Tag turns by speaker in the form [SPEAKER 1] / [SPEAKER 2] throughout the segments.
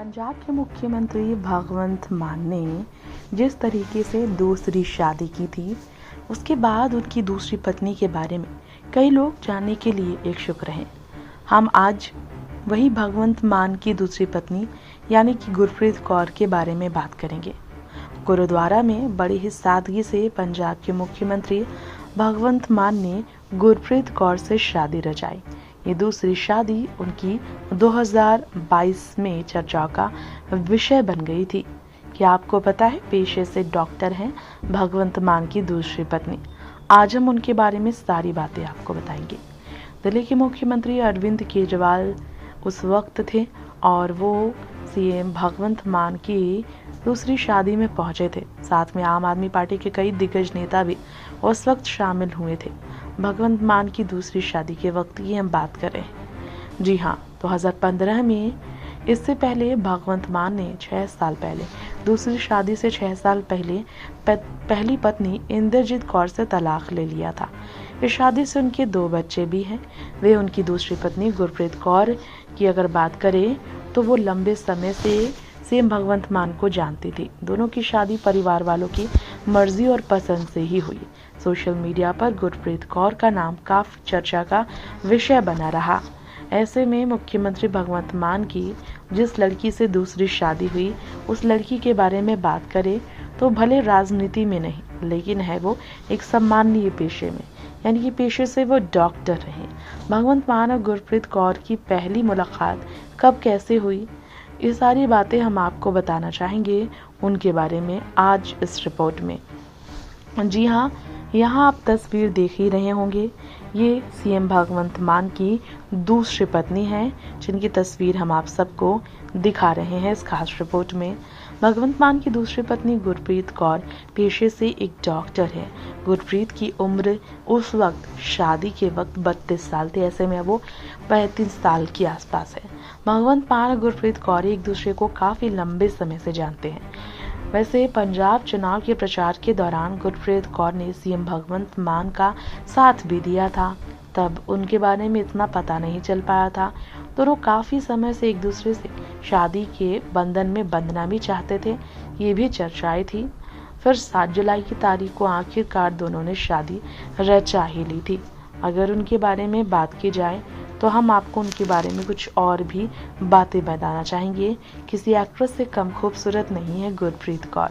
[SPEAKER 1] पंजाब के मुख्यमंत्री भगवंत मान ने जिस तरीके से दूसरी शादी की थी, उसके बाद उनकी दूसरी पत्नी के बारे में कई लोग जानने के लिए इच्छुक रहे। हम आज वही भगवंत मान की दूसरी पत्नी यानी कि गुरप्रीत कौर के बारे में बात करेंगे। गुरुद्वारा में बड़ी ही सादगी से पंजाब के मुख्यमंत्री भगवंत मान ने गुरप्रीत कौर से शादी रचाई। ये दूसरी शादी उनकी 2022 में चर्चाओं का विषय बन गई थी। क्या आपको पता है, पेशे से डॉक्टर हैं भगवंत मान की दूसरी पत्नी। आज हम उनके बारे में सारी बातें आपको बताएंगे। दिल्ली के मुख्यमंत्री अरविंद केजरीवाल उस वक्त थे और वो सीएम भगवंत मान की दूसरी शादी में पहुंचे थे। साथ में आम आदमी पार्टी के कई दिग्गज नेता भी उस वक्त शामिल हुए थे। भगवंत मान की दूसरी शादी के वक्त की हम बात कर रहे हैं। जी हाँ, 2015 में इससे पहले भगवंत मान ने 6 साल पहले दूसरी शादी से 6 साल पहले पहली पत्नी इंद्रजीत कौर से तलाक ले लिया था। इस शादी से उनके 2 बच्चे भी हैं। वे उनकी दूसरी पत्नी गुरप्रीत कौर की अगर बात करें तो वो लंबे समय से सीएम भगवंत मान को जानती थी। दोनों की शादी परिवार वालों की मर्जी और पसंद से ही हुई। सोशल मीडिया पर गुरप्रीत कौर का नाम काफी चर्चा का विषय बना रहा। ऐसे में मुख्यमंत्री भगवंत मान की जिस लड़की से दूसरी शादी हुई, उस लड़की के बारे में बात करें तो भले राजनीति में नहीं, लेकिन है वो एक सम्माननीय पेशे में, यानी कि पेशे से वो डॉक्टर रहे। भगवंत मान और गुरप्रीत कौर की पहली मुलाकात कब कैसे हुई, ये सारी बातें हम आपको बताना चाहेंगे उनके बारे में आज इस रिपोर्ट में। जी हाँ, यहाँ आप तस्वीर देख ही रहे होंगे। ये सीएम भगवंत मान की दूसरी पत्नी है, जिनकी तस्वीर हम आप सबको दिखा रहे हैं इस खास रिपोर्ट में। भगवंत मान की दूसरी पत्नी गुरप्रीत कौर पेशे से एक डॉक्टर है। गुरप्रीत की उम्र उस वक्त शादी के वक्त 32 साल थी, ऐसे में वो 35 साल के आसपास है। भगवंत मान और गुरप्रीत कौर एक दूसरे को काफी लंबे समय से जानते हैं। वैसे पंजाब चुनाव के प्रचार के दौरान गुरप्रीत कौर ने सीएम भगवंत मान का साथ भी दिया था। तब उनके बारे में इतना पता नहीं चल पाया था। दोनों काफी समय से एक दूसरे से शादी के बंधन में बंधना भी चाहते थे, ये भी चर्चाएं थी। फिर 7 जुलाई की तारीख को आखिरकार दोनों ने शादी रचा ही ली थी। अगर उनके बारे में बात की जाए तो हम आपको उनके बारे में कुछ और भी बातें बताना चाहेंगे। किसी एक्ट्रेस से कम खूबसूरत नहीं है गुरप्रीत कौर।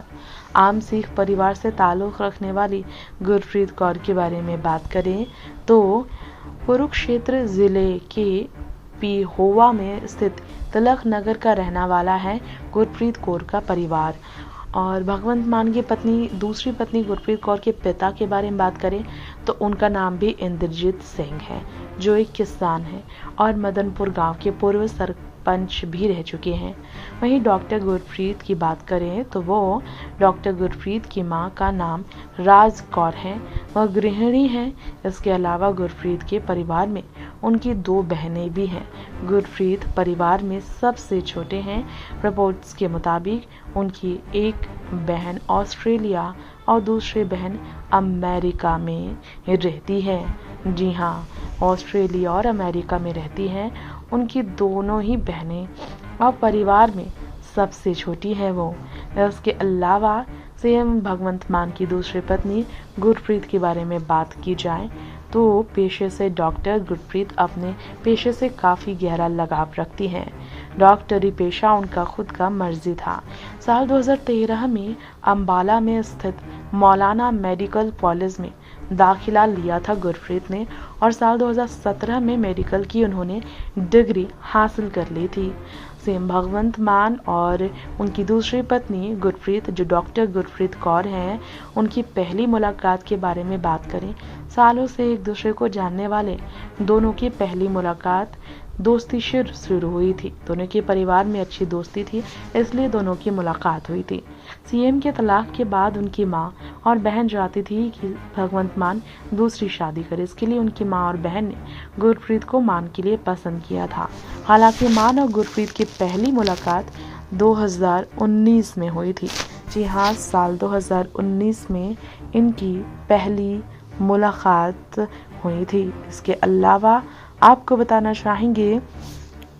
[SPEAKER 1] आम सिख परिवार से ताल्लुक़ रखने वाली गुरप्रीत कौर के बारे में बात करें तो कुरुक्षेत्र जिले के पिहोवा में स्थित तिलक नगर का रहना वाला है गुरप्रीत कौर का परिवार। और भगवंत मान की दूसरी पत्नी गुरप्रीत कौर के पिता के बारे में बात करें तो उनका नाम भी इंद्रजीत सिंह है, जो एक किसान है और मदनपुर गांव के पूर्व सरपंच भी रह चुके हैं। वहीं डॉक्टर गुरप्रीत की बात करें तो वो डॉक्टर गुरप्रीत की मां का नाम राज कौर है, वह गृहिणी है। इसके अलावा गुरप्रीत के परिवार में उनकी 2 बहनें भी हैं। गुरप्रीत परिवार में सबसे छोटे हैं। रिपोर्ट्स के मुताबिक उनकी एक बहन ऑस्ट्रेलिया और दूसरी बहन अमेरिका में रहती है। जी हाँ, ऑस्ट्रेलिया और अमेरिका में रहती हैं उनकी दोनों ही बहनें और परिवार में सबसे छोटी है वो। इसके अलावा सीएम भगवंत मान की दूसरी पत्नी गुरप्रीत के बारे में बात की जाए तो पेशे से डॉक्टर गुरप्रीत अपने पेशे से काफ़ी गहरा लगाव रखती हैं। डॉक्टरी पेशा उनका खुद का मर्जी था। साल 2013 में अम्बाला में स्थित मौलाना मेडिकल कॉलेज में दाखिला लिया था गुरप्रीत ने और साल 2017 में मेडिकल की उन्होंने डिग्री हासिल कर ली थी। सीएम भगवंत मान और उनकी दूसरी पत्नी गुरप्रीत, जो डॉक्टर गुरप्रीत कौर हैं, उनकी पहली मुलाकात के बारे में बात करें। सालों से एक दूसरे को जानने वाले दोनों की पहली मुलाकात दोस्ती से शुरू हुई थी। दोनों के परिवार में अच्छी दोस्ती थी, इसलिए दोनों की मुलाकात हुई थी। सीएम के तलाक के बाद उनकी मां और बहन चाहती थी कि भगवंत मान दूसरी शादी करे। इसके लिए उनकी मां और बहन ने गुरप्रीत को मान के लिए पसंद किया था। हालांकि मान और गुरप्रीत की पहली मुलाकात 2019 में हुई थी। जी हाँ, साल 2019 में इनकी पहली मुलाकात हुई थी। इसके अलावा आपको बताना चाहेंगे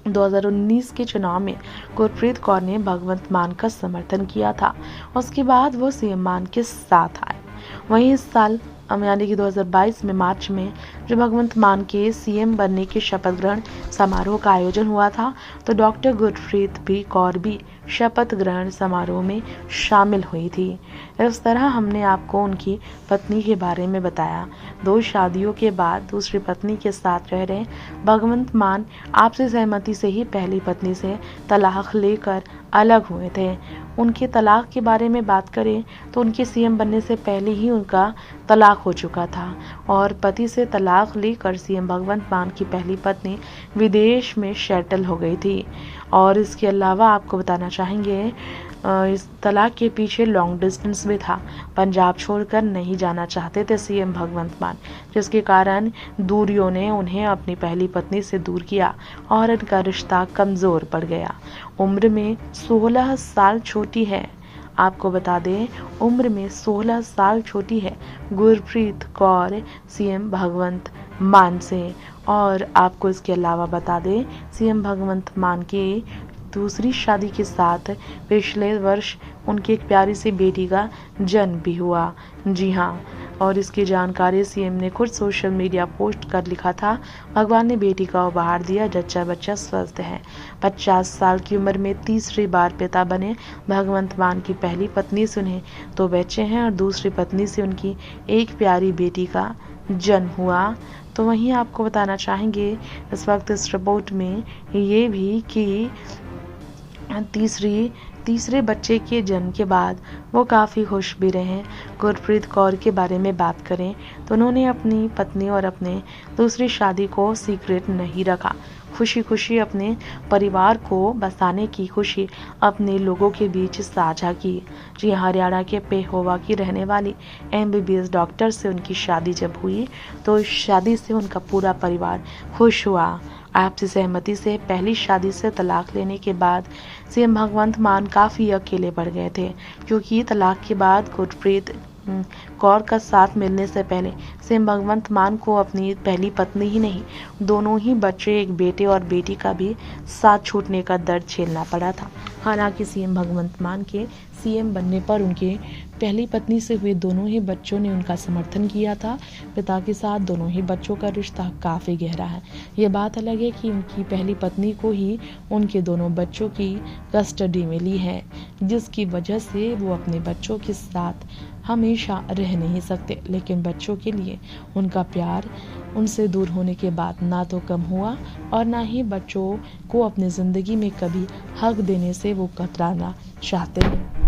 [SPEAKER 1] 2019 के चुनाव में गुरप्रीत कौर ने भगवंत मान का समर्थन किया था। उसके बाद वो सीएम मान के साथ आए। वहीं इस साल यानी कि 2022 में मार्च में जब भगवंत मान के सीएम बनने के शपथ ग्रहण समारोह का आयोजन हुआ था, तो डॉक्टर गुरप्रीत कौर भी शपथ ग्रहण समारोह में शामिल हुई थी। इस तरह हमने आपको उनकी पत्नी के बारे में बताया। 2 शादियों के बाद दूसरी पत्नी के साथ रह रहे भगवंत मान आपसी सहमति से ही पहली पत्नी से तलाक लेकर अलग हुए थे। उनके तलाक के बारे में बात करें तो उनके सीएम बनने से पहले ही उनका तलाक हो चुका था और पति से तलाक लेकर सीएम भगवंत मान की पहली पत्नी विदेश में सेटल हो गई थी। और इसके अलावा आपको बताना चाहेंगे इस तलाक के पीछे लॉन्ग डिस्टेंस भी था। पंजाब छोड़कर नहीं जाना चाहते थे सीएम भगवंत मान, जिसके कारण दूरियों ने उन्हें अपनी पहली पत्नी से दूर किया और इनका रिश्ता कमज़ोर पड़ गया। उम्र में 16 साल छोटी है, आपको बता दें उम्र में 16 साल छोटी है गुरप्रीत कौर सीएम भगवंत मान से। और आपको इसके अलावा बता दें सीएम भगवंत मान की दूसरी शादी के साथ पिछले वर्ष उनकी एक प्यारी सी बेटी का जन्म भी हुआ। जी हाँ, और इसकी जानकारी सीएम ने खुद सोशल मीडिया पोस्ट कर लिखा था, भगवान ने बेटी का उपहार दिया, जच्चा बच्चा स्वस्थ है। 50 साल की उम्र में तीसरी बार पिता बने भगवंत मान की पहली पत्नी से उन्हें 2 बच्चे हैं और दूसरी पत्नी से उनकी एक प्यारी बेटी का जन्म हुआ। तो वहीं आपको बताना चाहेंगे इस वक्त इस रिपोर्ट में ये भी कि तीसरे बच्चे के जन्म के बाद वो काफ़ी खुश भी रहे। गुरप्रीत कौर के बारे में बात करें तो उन्होंने अपनी पत्नी और अपने दूसरी शादी को सीक्रेट नहीं रखा। खुशी खुशी अपने परिवार को बसाने की खुशी अपने लोगों के बीच साझा की। जी, हरियाणा के पेहोवा की रहने वाली MBBS डॉक्टर से उनकी शादी जब हुई तो इस शादी से उनका पूरा परिवार खुश हुआ। आपसी सहमति से पहली शादी से तलाक लेने के बाद सीएम भगवंत मान काफ़ी अकेले पड़ गए थे, क्योंकि तलाक के बाद गुरप्रीत कौर का साथ मिलने से पहले सीएम भगवंत मान को अपनी पहली पत्नी ही नहीं, दोनों ही बच्चे, एक बेटे और बेटी का भी साथ छूटने का दर्द झेलना पड़ा था। हालांकि सीएम भगवंत मान के सीएम बनने पर उनके पहली पत्नी से हुए दोनों ही बच्चों ने उनका समर्थन किया था। पिता के साथ दोनों ही बच्चों का रिश्ता काफ़ी गहरा है। ये बात अलग है कि उनकी पहली पत्नी को ही उनके दोनों बच्चों की कस्टडी मिली है, जिसकी वजह से वो अपने बच्चों के साथ हमेशा रह नहीं सकते। लेकिन बच्चों के लिए उनका प्यार उनसे दूर होने के बाद ना तो कम हुआ और ना ही बच्चों को अपनी ज़िंदगी में कभी हक देने से वो कतराना चाहते हैं।